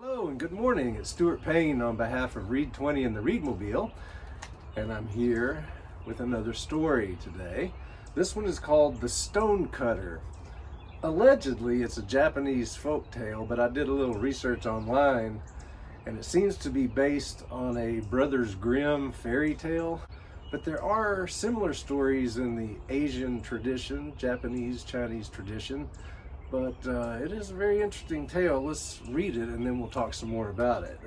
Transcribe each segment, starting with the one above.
Hello and good morning. It's Stuart Payne on behalf of Read 20 and the Readmobile, and I'm here with another story today. This one is called The Stonecutter. Allegedly, it's a Japanese folk tale, but I did a little research online, and it seems to be based on a Brothers Grimm fairy tale. But there are similar stories in the Asian tradition, Japanese, Chinese tradition. But it is a very interesting tale. Let's read it and then we'll talk some more about it.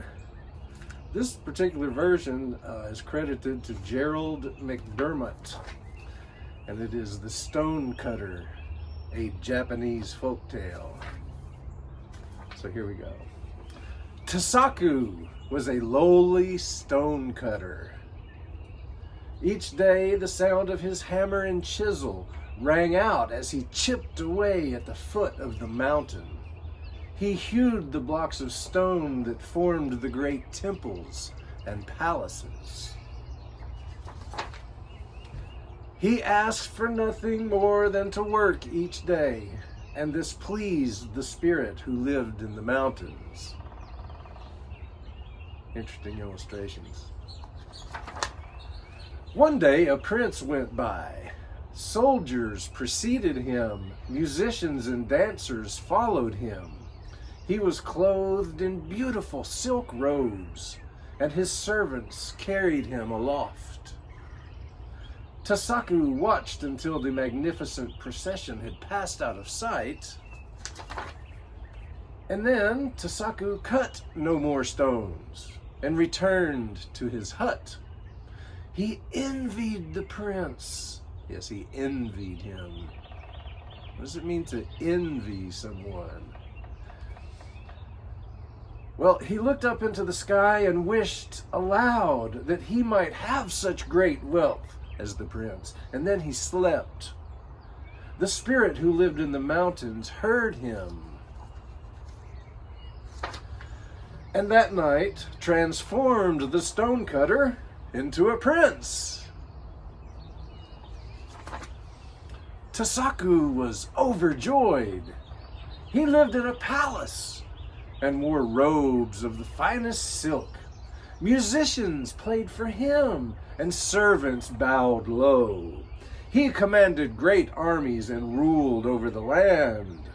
This particular version is credited to Gerald McDermott, and it is The Stonecutter, a Japanese folktale. So here we go. Tasaku was a lowly stonecutter. Each day the sound of his hammer and chisel rang out as he chipped away at the foot of the mountain. He hewed the blocks of stone that formed the great temples and palaces. He asked for nothing more than to work each day, and this pleased the spirit who lived in the mountains. Interesting illustrations. One day a prince went by. Soldiers preceded him, musicians and dancers followed him. He was clothed in beautiful silk robes, and his servants carried him aloft. Tasaku watched until the magnificent procession had passed out of sight, and then Tasaku cut no more stones and returned to his hut. He envied the prince. Yes, he envied him. What does it mean to envy someone? Well, he looked up into the sky and wished aloud that he might have such great wealth as the prince, and then he slept. The spirit who lived in the mountains heard him, and that night transformed the stonecutter into a prince. Tasaku was overjoyed. He lived in a palace and wore robes of the finest silk. Musicians played for him and servants bowed low. He commanded great armies and ruled over the land.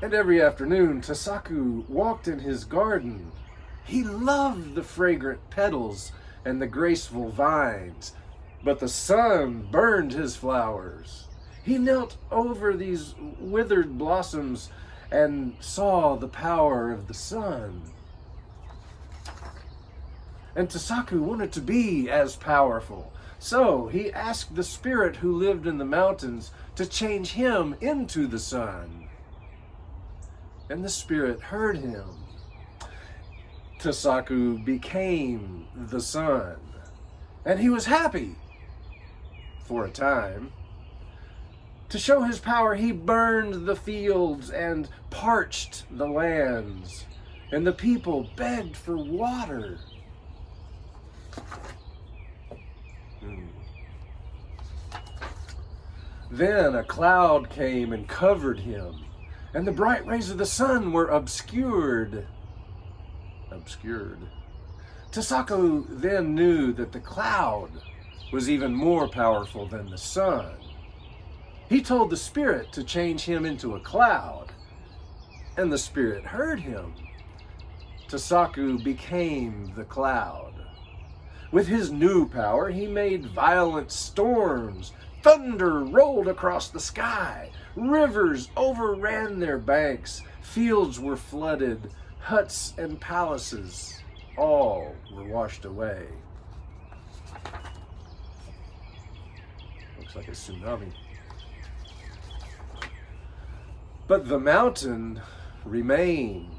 And every afternoon, Tasaku walked in his garden. He loved the fragrant petals and the graceful vines, but the sun burned his flowers. He knelt over these withered blossoms and saw the power of the sun. And Tasaku wanted to be as powerful. So he asked the spirit who lived in the mountains to change him into the sun. And the spirit heard him. Tasaku became the sun, and he was happy. For a time. To show his power, he burned the fields and parched the lands, and the people begged for water. Then a cloud came and covered him, and the bright rays of the sun were obscured. Tasaku then knew that the cloud was even more powerful than the sun. He told the spirit to change him into a cloud, and the spirit heard him. Tasaku became the cloud. With his new power, he made violent storms. Thunder rolled across the sky. Rivers overran their banks. Fields were flooded. Huts and palaces, all were washed away. Looks like a tsunami. But the mountain remained.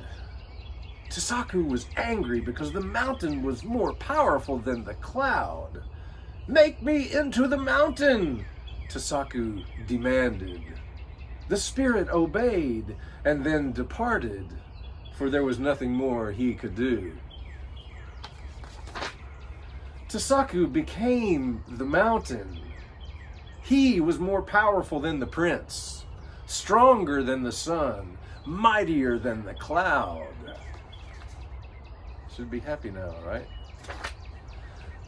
Tasaku was angry because the mountain was more powerful than the cloud. "Make me into the mountain," Tasaku demanded. The spirit obeyed and then departed, for there was nothing more he could do. Tasaku became the mountain. He was more powerful than the prince, stronger than the sun, mightier than the cloud. Should be happy now, right?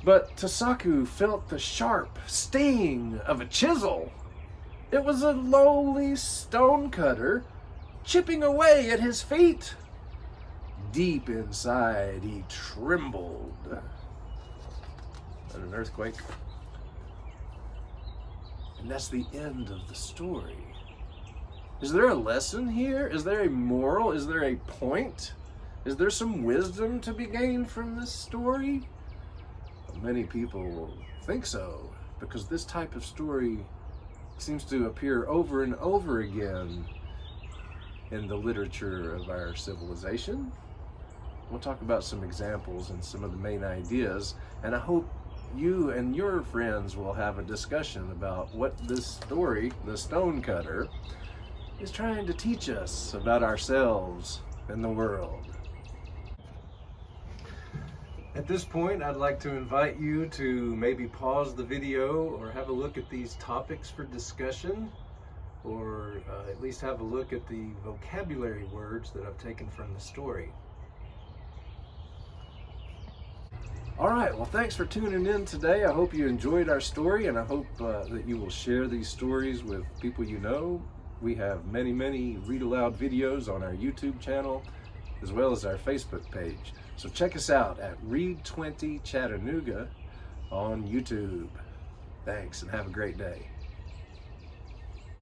But Tasaku felt the sharp sting of a chisel. It was a lowly stonecutter chipping away at his feet. Deep inside, he trembled. An earthquake. And that's the end of the story. Is there a lesson here? Is there a moral? Is there a point? Is there some wisdom to be gained from this story? Well, many people think so, because this type of story seems to appear over and over again in the literature of our civilization. We'll talk about some examples and some of the main ideas, and I hope you and your friends will have a discussion about what this story, the Stonecutter, is trying to teach us about ourselves and the world. At this point, I'd like to invite you to maybe pause the video or have a look at these topics for discussion, or at least have a look at the vocabulary words that I've taken from the story. All right, well, thanks for tuning in today. I hope you enjoyed our story, and I hope that you will share these stories with people you know. We have many, many read aloud videos on our YouTube channel, as well as our Facebook page. So check us out at Read 20 Chattanooga on YouTube. Thanks, and have a great day.